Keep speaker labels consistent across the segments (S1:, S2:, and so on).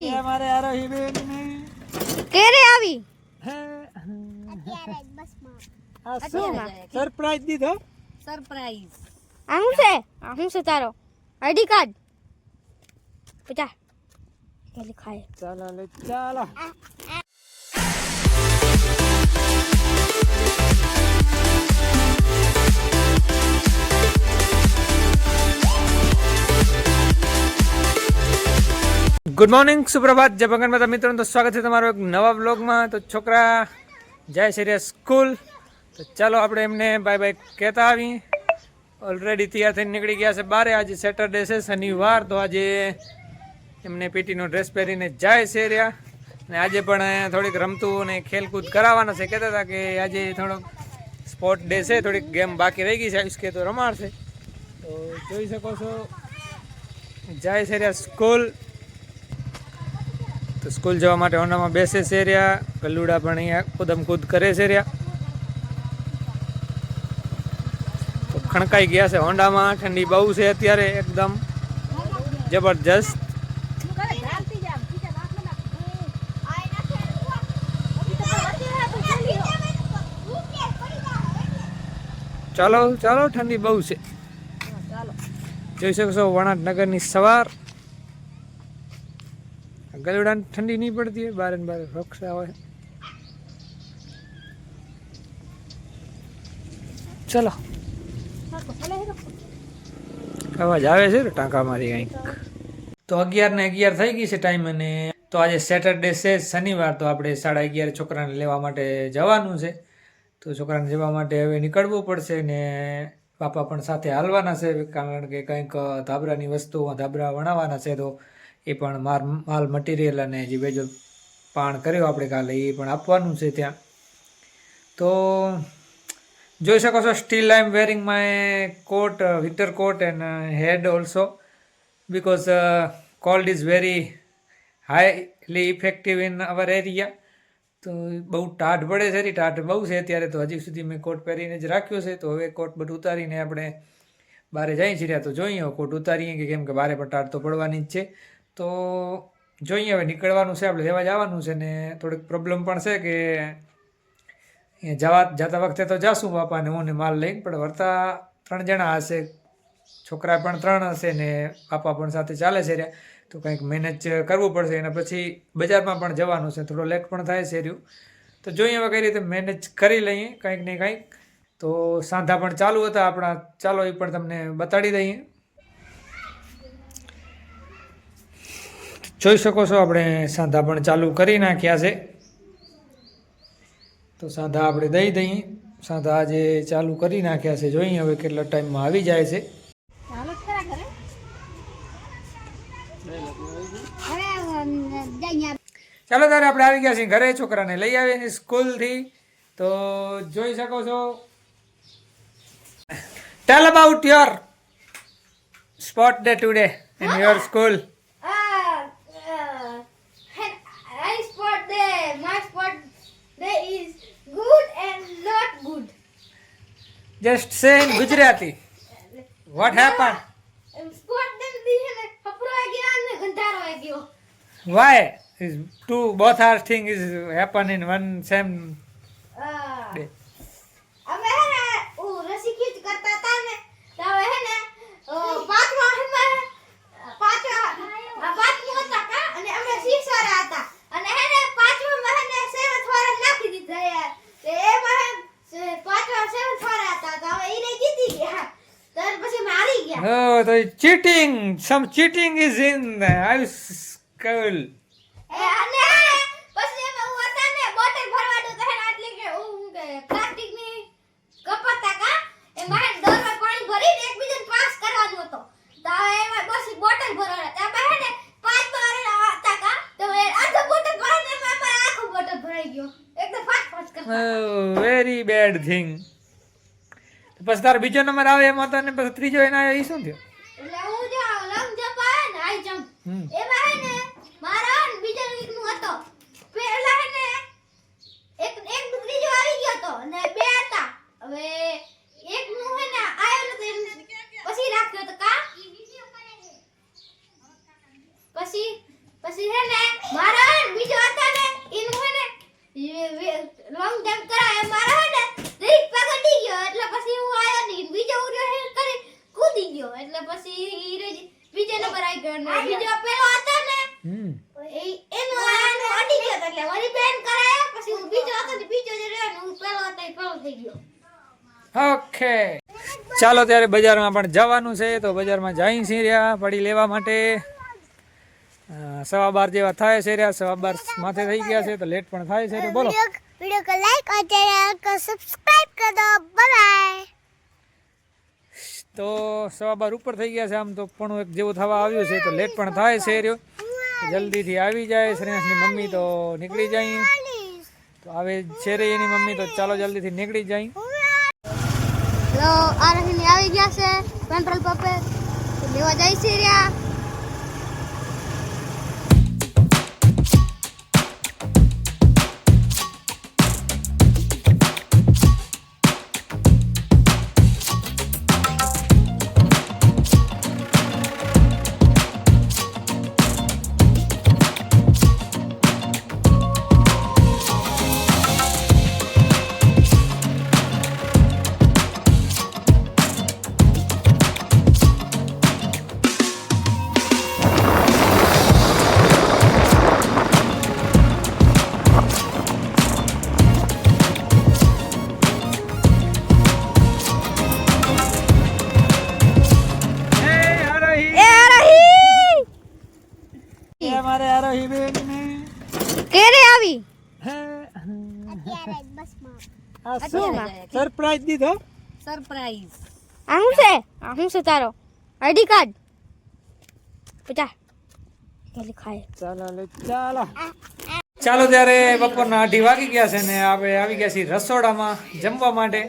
S1: અમારે આરોહી બેન ને
S2: કેરે આવી
S1: અત્યારે બસમાં આ શું સરપ્રાઈઝ દીધો
S2: સરપ્રાઈઝ આ શું છે તારો આઈડી કાર્ડ પચા કે લખાય
S1: ચાલો લે ચાલો ગુડ મોર્નિંગ સુપ્રભાત જય ભગવાન માતા મિત્રો તો સ્વાગત છે તમારો એક નવા વ્લોગમાં. તો છોકરા જાય છે રે સ્કૂલ, તો ચાલો આપણે એમને બાય બાય કહેતા આવી. ઓલરેડી તૈયાર થઈને નીકળી ગયા છે બારે. આજે સેટરડે છે, શનિવાર, તો આજે એમને પીટીનો ડ્રેસ પહેરીને જાય છે રહ્યા. અને આજે પણ થોડીક રમતું અને ખેલકૂદ કરાવવાના છે. કહેતા હતા કે આજે થોડોક સ્પોર્ટ ડે છે, થોડીક ગેમ બાકી રહી ગઈ છે, આયુષ કે તો રમાડશે. તો જોઈ શકો છો જાય છે રહ્યા સ્કૂલ. તો સ્કૂલ જવા માટે હોન્ડામાં બેસે છે રહ્યા. ગલ્લુડા પણ અહીંયા કૂદમ કૂદ કરે છે રહ્યા. તો ખણકાઈ ગયા છે હોન્ડામાં. ઠંડી બહુ છે અત્યારે, એકદમ જબરજસ્ત. ચાલો ચાલો, ઠંડી બહુ છે. જોઈ શકો છો વણાટનગરની સવાર. ગલુડાને ઠંડી નહીં પડતી હોય, બારે ને બારે રક્ષા હોય. ચલો, અવાજ આવે છે ટાંકા મારી કંઈક. તો 11 ને 11 થઈ ગઈ છે ટાઈમ. અને તો આજે સેટરડે છે, શનિવાર, તો આપણે 11:30 છોકરાને લેવા માટે જવાનું છે. તો છોકરાને જવા માટે હવે નીકળવું પડશે ને પાપા પણ સાથે હાલવાના છે, કારણ કે કંઈક ધાબરાની વસ્તુઓ ધાબરા વણાવવાના છે. તો એ પણ માલ મટીરિયલ અને જે બેજો પાણ કર્યો આપણે કાલે, એ પણ આપવાનું છે ત્યાં. તો જોઈ શકો છો still I am wearing my coat, winter coat and head also, because cold is very highly effective in our area. તો બહુ ટાઢ પડે છે, ટાઢ બહુ છે અત્યારે. તો હજી સુધી મેં કોટ પહેરીને જ રાખ્યો છે. તો હવે કોટ બધું ઉતારીને આપણે બહાર જઈ છીએ. તો જોઈએ કોટ ઉતારીએ કે કેમ કે બારે પણ ટાઢ તો પડવાની જ છે. તો જોઈએ હવે નીકળવાનું છે, આપણે લેવા જવાનું છે. ને થોડીક પ્રોબ્લેમ પણ છે કે જતા વખતે તો જાશું બાપાને હું ને માલ લઈને, પણ વળતા 3 જણા હશે, છોકરા પણ 3 હશે ને પાપા પણ સાથે ચાલે છે રહ્યા. તો કંઈક મેનેજ કરવું પડશે. એના પછી બજારમાં પણ જવાનું છે, થોડો લેટ પણ થાય છે રહ્યું. તો જોઈએ હવે કઈ રીતે મેનેજ કરી લઈએ કંઈક ને કંઈક. તો સાંધા પણ ચાલુ હતા આપણા, ચાલો એ પણ તમને બતાડી દઈએ. જોઈ શકો છો આપણે સાંધા પણ ચાલુ કરી નાખ્યા છે. તો સાંધા આપણે દઈ દઈએ. સાંધા આજે ચાલુ કરી નાખ્યા છે. જોઈએ હવે કેટલા ટાઈમમાં આવી જાય છે. ચાલો ત્યારે આપણે આવી ગયા છીએ ઘરે. છોકરાને લઈ આવીએ છીએ સ્કૂલથી. તો જોઈ શકો છો. Tell about your sport day today in your school. Just say in Gujarati. What happened? Why? Both are things is happen in one same day. Oh, the cheating! Some cheating is in high school. Oh, very bad thing. પછી તારો બીજો number આવે એમાં તને પછી ત્રીજો એને આવ્યો, એ શું થયો? એટલે હું જો લંગ જપ આવે ને હાઈ જમ્પ, એમાં હે ને મારા બીજા વીક નું હતો. પહેલા હે ને એક ત્રીજો આવી ગયો તો ને 2 હતા. હવે એક નું હે ને આયો નતો, પછી રાખ્યો તો કા. પછી હે ને
S2: મારા હે બીજો હતા ને એનું હે ને લોંગ જમ્પ કરાય મારા હે ને રીત પકડી ગયો એટલે પછી હું આયો નહીં બીજો ઉડ્યો હે કરી કૂદી ગયો એટલે પછી બીજો નંબર આવી ગયો ને બીજો પેલો હતો ને એનો આનો અડી ગયો એટલે વળી બેન કરાય પછી હું બીજો હતો ને બીજો જે રહ્યો ને હું પેલો હતો એ પેલો થઈ ગયો.
S1: ઓકે ચાલો ત્યારે બજારમાં પણ જવાનું છે તો બજારમાં જઈ છીએ રહ્યા પડી લેવા માટે 12:15 જેવા થાય છે રહ્યા 12:15 માથે થઈ ગયા છે તો લેટ પણ થાય છે તો બોલો
S2: वीडियो को लाइक और चैनल को सब्सक्राइब कर दो बाय बाय.
S1: તો 12:15 ઉપર થઈ ગયા છે આમ તો પણ એક જેવું થવા આવ્યું છે તો લેટ પણ થાય છે રહ્યો જલ્દીથી આવી જાય શ્રેયાસની મમ્મી તો નીકળી જાય તો આવે છે રે એની મમ્મી તો ચાલો જલ્દીથી નીકળી જાય.
S2: લો આ રહીને આવી ગયા છે પેટ્રોલ પંપે લેવા જાય છે રહ્યા.
S1: અમારે આરોહી બેન
S2: કેરે આવી
S1: આ શું સરપ્રાઈઝ દીધો
S2: સરપ્રાઈઝ. આ શું છે તારો આઈડી કાર્ડ 50 કેલી ખાય.
S1: ચાલો ત્યારે બપોરના 2:30 વાગી ગયા છે ને આપણે આવી ગયા છીએ રસોડામાં જમવા માટે.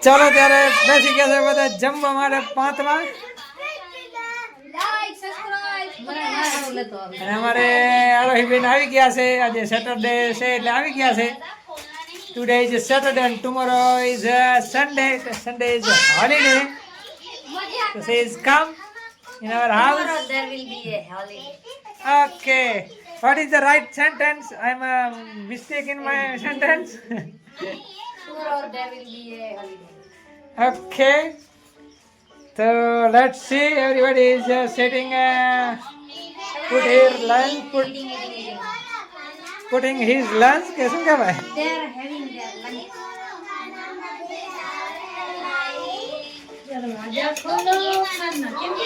S1: ચાલો ત્યારે બેસી ગયા છે બધા જમવા માટે 5 માં અને અમારે આરોહી બેન આવી ગયા છે આજે સેટરડે છે એટલે આવી ગયા છે. Today is Saturday and tomorrow is Sunday. Sunday is holiday. So she is come in our house.
S3: Tomorrow there will be a holiday.
S1: Okay. What is the right sentence? I'm a mistake in my sentence.
S3: Tomorrow there will be a holiday.
S1: Okay. So let's see. Everybody is sitting. Put here lunch. Putting his lunch. कैसे क्या भाई?
S3: They are having their lunch.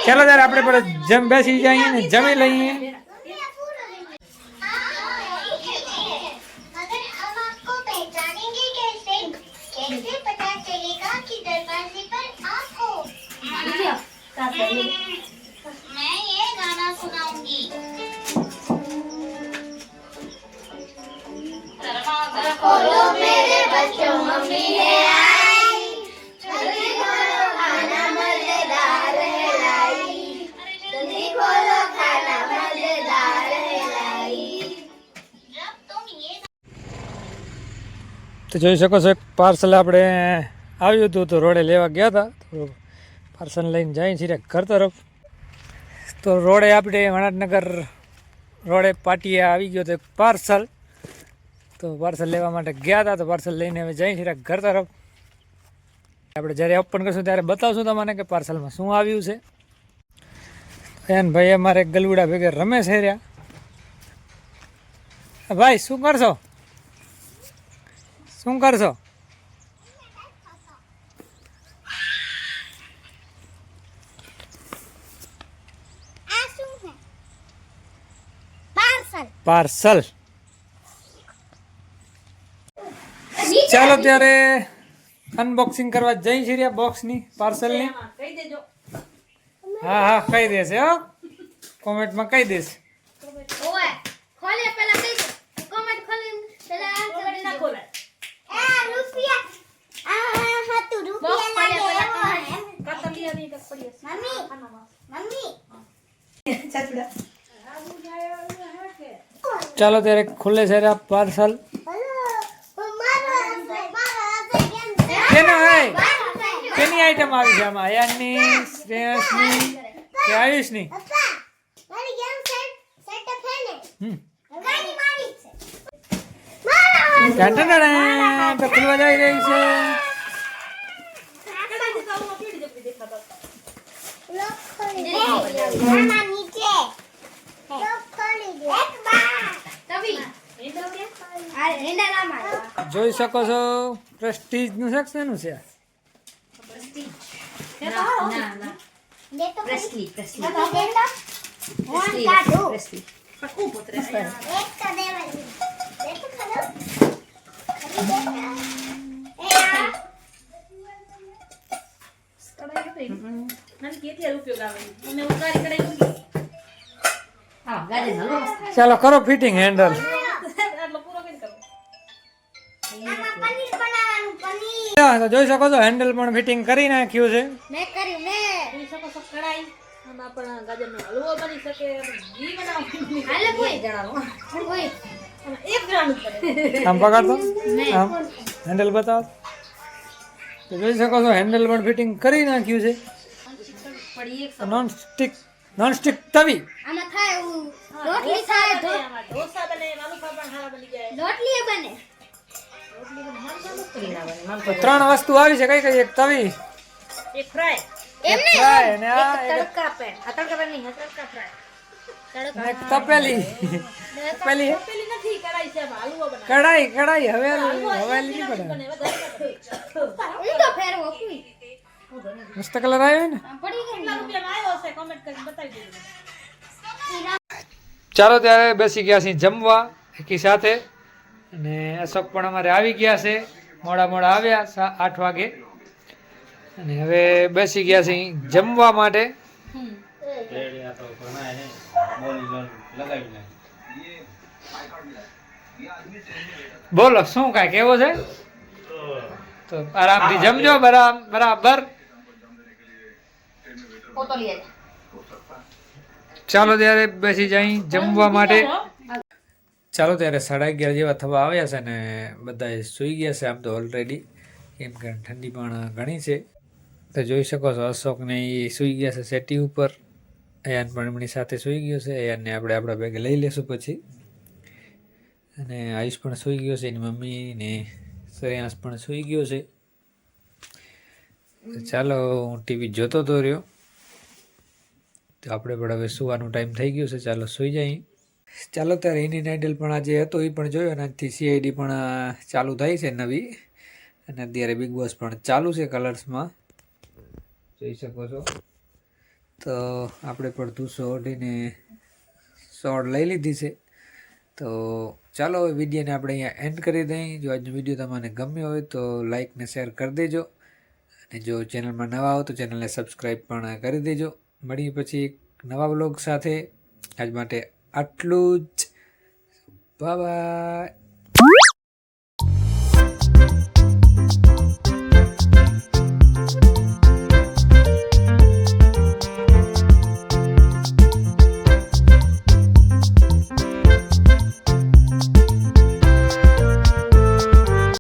S1: चलो यार આપણે પર જમ બેસી જઈએ ને જમી લઈએ.
S4: अगर हम आपको पहचानेंगे कैसे कैसे पता चलेगा कि दरवाजे पर आप हो. मैं ये गाना सुनाऊंगी. खोलो मेरे बच्चों मम्मी है आई. जल्दी खोलो खाना मजेदार है लाई. जल्दी खोलो खाना मजेदार है लाई. जब तुम ये
S1: તો જોઈ શકો છો એક પાર્સલ આપણે આવ્યું હતું તો રોડે લેવા ગયા હતા તો પાર્સલ લઈને જઈએ છીએ ઘર તરફ. તો રોડે આપણે વણાટનગર રોડે પાટીએ આવી ગયો તો એક પાર્સલ તો પાર્સલ લેવા માટે ગયા હતા તો પાર્સલ લઈને હવે જઈએ છીએ ઘર તરફ. આપણે જ્યારે ઓપન કરશું ત્યારે બતાવશું તમને કે પાર્સલમાં શું આવ્યું છે. એન ભાઈ અમારે ગલુડા ભેગે રમે છે રહ્યા. ભાઈ શું કરશો શું કરશો?
S2: આ શું છે પાર્સલ.
S1: પાર્સલ. ચાલો ત્યારે અનબોક્સિંગ કરવા જઈ છીએ બોક્સની પાર્સલની.
S3: કહી દેજો.
S1: હા હા કહી દેશે હો કોમેન્ટમાં કહી દેશે.
S2: ઓય ખોલે પેલા કઈ કોમેન્ટ ખોલીને પેલા
S3: કોમેન્ટ ના ખોલે.
S2: આ રૂપિયા આ હાતુ
S3: બોક્સ
S2: રૂપિયા
S3: પડ્યા
S2: લાગે
S3: પેલા કાતલિયા ની કપ પડી હશે.
S2: મમ્મી મમ્મી
S3: ચાચુડા.
S1: ચાલો ત્યારે ખુલે છે આ પાર્સલ. કેનો હે કેની આઈટમ આવી છે આમાં? અયાનની, શ્રેયસની કે આયુષની?
S2: ગાડી મારી છે
S1: ટાંટાટાટા, તો ખુલવા જઈ રહી છે.
S2: લોક ખોલી દે મામા નીચે લોક ખોલી દે એક બા તવી આ હેન્ડલ આ મારો
S1: જોઈ શકો છો પ્રેસ્ટીજ નું સેક્શન છે.
S2: દે તો
S3: પ્રેસ્લી
S2: દે તો ફોન કાઢો
S3: પ્રેસ્લી
S2: એક તો દેવાની દે તો ખરો એ આ
S3: હા ગાજર હલવો
S1: ચાલો કરો ફિટિંગ હેન્ડલ.
S2: આમાં પનીર બનાવવાનું પનીર
S1: તો જોઈ શકો છો હેન્ડલ પણ ફિટિંગ કરી નાખ્યું છે.
S2: મેં કર્યું મેં
S3: કઢાઈ આમાં પણ ગાજરનો હલવો બની શકે ઘી બનાવવાનું
S2: હાલે કોઈ
S3: જણાવો
S2: કોઈ
S3: એક ગ્રામ પડે
S1: આમ પકડતો આમ હેન્ડલ બતાવો. તો જોઈ શકો છો હેન્ડલ પણ ફિટિંગ કરી નાખ્યું છે.
S3: પડી એક
S1: નોનસ્ટિક તવી.
S2: આમાં થાય એવું રોટલી થાય
S3: ઢોસા બને માલુફા પણ સારા બની જાય
S2: રોટલી બને
S3: રોટલી પણ માલફા મુશ્કેલી ના બને
S1: તો
S3: માલફા
S1: 3 વસ્તુ આવી છે. કઈ કઈ? એક તવી,
S3: એક ફ્રાય
S2: એમ ને
S1: ફ્રાય અને આ એક
S3: તડકા પેન આ તડકા પેન નહીં આ તડકા ફ્રાય
S1: એક તપેલી. તપેલી
S3: પેલી નથી કઢાઈ છે આમાં હલવો બનાવે
S1: કઢાઈ હવેલી નહીં પડે.
S3: બને વધારે
S2: હું તો ફેરવો કોઈ
S1: મસ્ત કલર આવ્યો ને.
S2: પડી ગઈ
S3: કેટલા રૂપિયામાં આવ્યો હશે કોમેન્ટ કરીને બતાવી દેજો
S1: ચાલો ત્યારે બેસી ગયા છીએ જમવા એકી સાથે. અને અશોક પણ અમારે આવી ગયા છે. મોડા આવ્યા 8 વાગે. અને હવે બેસી ગયા છીએ જમવા માટે. બોલો શું કાંઈ કેવો છે? તો આરામથી જમજો બરાબર.
S3: ફોટો લઈ આવજો
S1: ચાલો ત્યારે બેસી જઈ જમવા માટે. ચાલો ત્યારે 11:30 જેવા થવા આવ્યા છે ને બધા સૂઈ ગયા છે આમ તો ઓલરેડી, કેમ કે ઠંડી પણ ઘણી છે. તો જોઈ શકો છો અશોકને એ સૂઈ ગયા છે સેટી ઉપર. અયાન પણ એમની સાથે સૂઈ ગયો છે. અયાનને આપણે આપણા બેગ લઈ લેશું પછી. અને આયુષ પણ સૂઈ ગયો છે, એની મમ્મી ને શ્રેયાંશ પણ સૂઈ ગયો છે. તો ચાલો હું ટીવી જોતો તો રહ્યો. તો આપણે પણ હવે સુવાનો ટાઈમ થઈ ગયો છે. ચાલો સૂઈ જઈએ. ચાલો ત્યારે ઇન્ડિયન આઇડલ પણ આજે હતો એ પણ જોયો. અને આજથી CID પણ ચાલુ થઈ છે નવી. અને અત્યારે બિગ બોસ પણ ચાલુ છે કલર્સમાં, જોઈ શકો છો. તો આપણે પણ 200 ઓઢીને શોર્ટ લઈ લીધી છે. તો ચાલો હવે વિડીયોને આપણે અહીંયા એન્ડ કરી દઈએ. જો આજનો વિડીયો તમને ગમ્યો હોય તો લાઇક ને શેર કરી દેજો. અને જો ચેનલમાં નવા હો તો ચેનલને સબસ્ક્રાઈબ પણ કરી દેજો. મળીએ પછી એક નવા વ્લોગ સાથે. આજ માટે આટલું જ. Bye bye.